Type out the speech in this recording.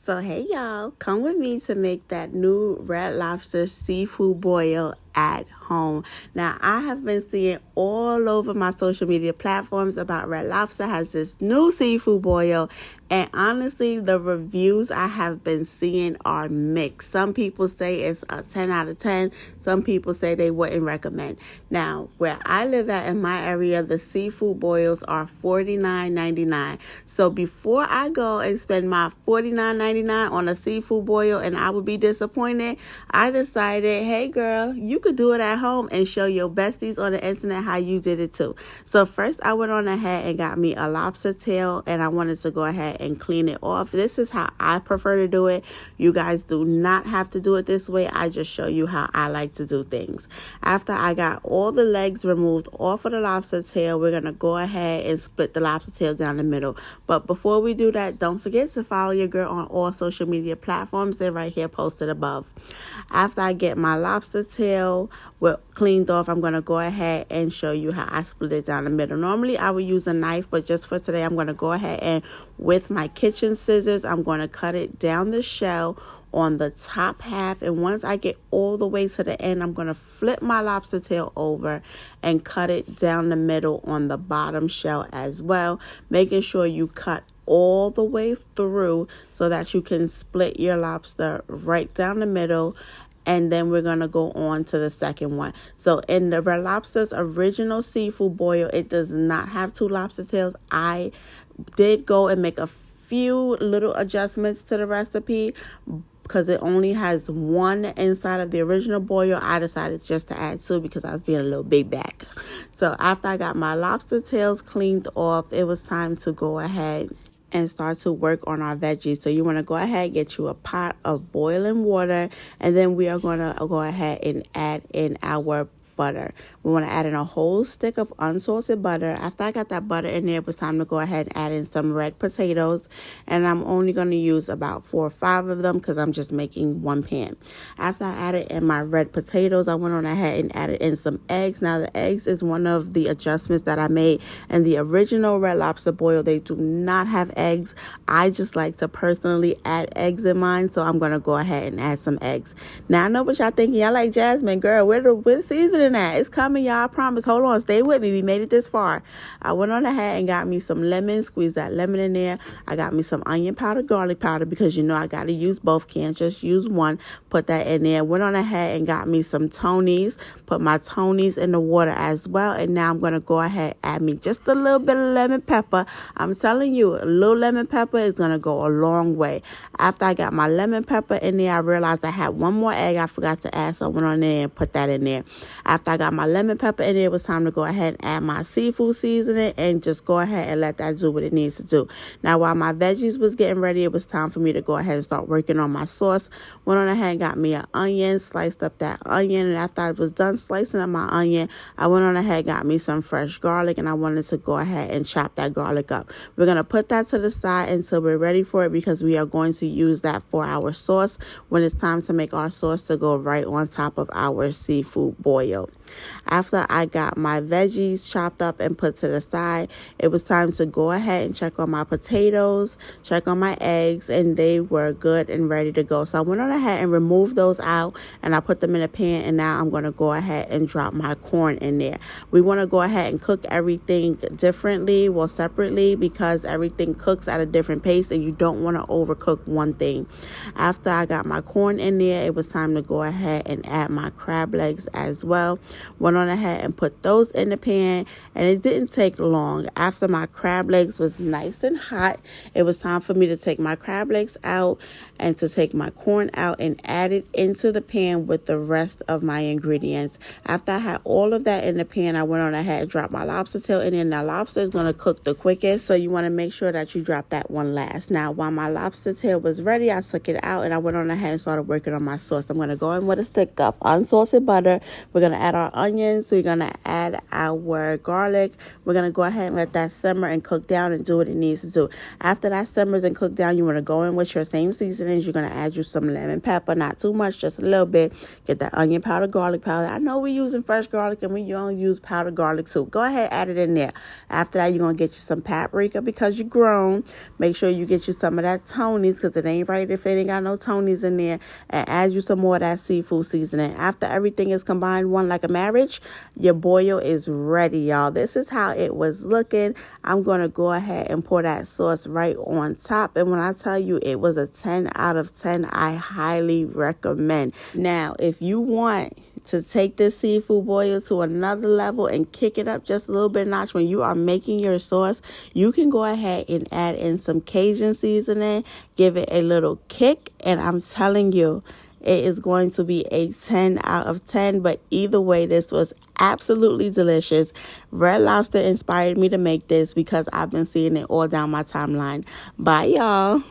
So hey y'all, come with me to make that new Red Lobster seafood boil at home. Now I have been seeing all over my social media platforms about Red Lobster has this new seafood boil, and honestly the reviews I have been seeing are mixed. Some people say it's a 10 out of 10. Some people say they wouldn't recommend. Now where I live at in my area, the seafood boils are $49.99. So before I go and spend my $49.99 on a seafood boil and I would be disappointed, I decided, hey girl, you could do it at home and show your besties on the internet how you did it too. So first I went on ahead and got me a lobster tail, and I wanted to go ahead and clean it off. This is how I prefer to do it. You guys do not have to do it this way. I just show you how I like to do things. After I got all the legs removed off of the lobster tail, we're going to go ahead and split the lobster tail down the middle. But before we do that, don't forget to follow your girl on all social media platforms. They're right here posted above. After I get my lobster tail cleaned off, I'm going to go ahead and show you how I split it down the middle. Normally I would use a knife, but just for today I'm going to go ahead and with my kitchen scissors I'm going to cut it down the shell on the top half, and once I get all the way to the end, I'm going to flip my lobster tail over and cut it down the middle on the bottom shell as well, making sure you cut all the way through so that you can split your lobster right down the middle. And then we're going to go on to the second one. So in the Red Lobster's original seafood boil, it does not have two lobster tails. I did go and make a few little adjustments to the recipe because it only has one inside of the original boil. I decided just to add two because I was being a little big back. So after I got my lobster tails cleaned off, it was time to go ahead and start to work on our veggies. So you want to go ahead and get you a pot of boiling water, and then we are going to go ahead and add in our butter. We want to add in a whole stick of unsalted butter. After I got that butter in there, it was time to go ahead and add in some red potatoes, and I'm only going to use about 4 or 5 of them because I'm just making one pan. After I added in my red potatoes, I went on ahead and added in some eggs. Now the eggs is one of the adjustments that I made in the original Red Lobster boil. They do not have eggs. I just like to personally add eggs in mine, so I'm going to go ahead and add some eggs. Now I know what y'all thinking. Y'all like, Jasmine, girl, where the seasoning at? It's coming, y'all. I promise. Hold on. Stay with me. We made it this far. I went on ahead and got me some lemon. Squeezed that lemon in there. I got me some onion powder, garlic powder, because you know I got to use both. Can't just use one. Put that in there. Went on ahead and got me some Tonys. Put my Tonys in the water as well. And now I'm going to go ahead and add me just a little bit of lemon pepper. I'm telling you, a little lemon pepper is going to go a long way. After I got my lemon pepper in there, I realized I had one more egg I forgot to add, so I went on there and put that in there. After I got my lemon pepper in there, it was time to go ahead and add my seafood seasoning and just go ahead and let that do what it needs to do. Now, while my veggies was getting ready, it was time for me to go ahead and start working on my sauce. Went on ahead and got me an onion, sliced up that onion, and after I was done slicing up my onion, I went on ahead and got me some fresh garlic, and I wanted to go ahead and chop that garlic up. We're going to put that to the side until we're ready for it because we are going to use that for our sauce when it's time to make our sauce to go right on top of our seafood boil. After I got my veggies chopped up and put to the side, it was time to go ahead and check on my potatoes, check on my eggs, and they were good and ready to go. So I went on ahead and removed those out, and I put them in a pan, and now I'm going to go ahead and drop my corn in there. We want to go ahead and cook everything differently, separately, because everything cooks at a different pace, and you don't want to overcook one thing. After I got my corn in there, it was time to go ahead and add my crab legs as well. Went on ahead and put those in the pan, and it didn't take long. After my crab legs was nice and hot, it was time for me to take my crab legs out and to take my corn out and add it into the pan with the rest of my ingredients. After I had all of that in the pan, I went on ahead and dropped my lobster tail in there. Now lobster is going to cook the quickest, so you want to make sure that you drop that one last. Now while my lobster tail was ready, I took it out and I went on ahead and started working on my sauce. I'm going to go in with a stick of unsalted butter. We're going to add our onions. We're going to add our garlic. We're going to go ahead and let that simmer and cook down and do what it needs to do. After that simmers and cook down, you want to go in with your same seasonings. You're going to add you some lemon pepper, not too much, just a little bit. Get that onion powder, garlic powder. I know we're using fresh garlic and we don't use powdered garlic too. Go ahead, add it in there. After that, you're going to get you some paprika because you're grown. Make sure you get you some of that Tony's because it ain't right if it ain't got no Tony's in there. And add you some more of that seafood seasoning. After everything is combined, one like a marriage, your boil is ready, y'all. This is how it was looking. I'm going to go ahead and pour that sauce right on top. And when I tell you it was a 10 out of 10, I highly recommend. Now, if you want to take this seafood boil to another level and kick it up just a little bit notch when you are making your sauce, you can go ahead and add in some Cajun seasoning, give it a little kick, and I'm telling you, it is going to be a 10 out of 10. But either way, this was absolutely delicious. Red Lobster inspired me to make this because I've been seeing it all down my timeline. Bye, y'all.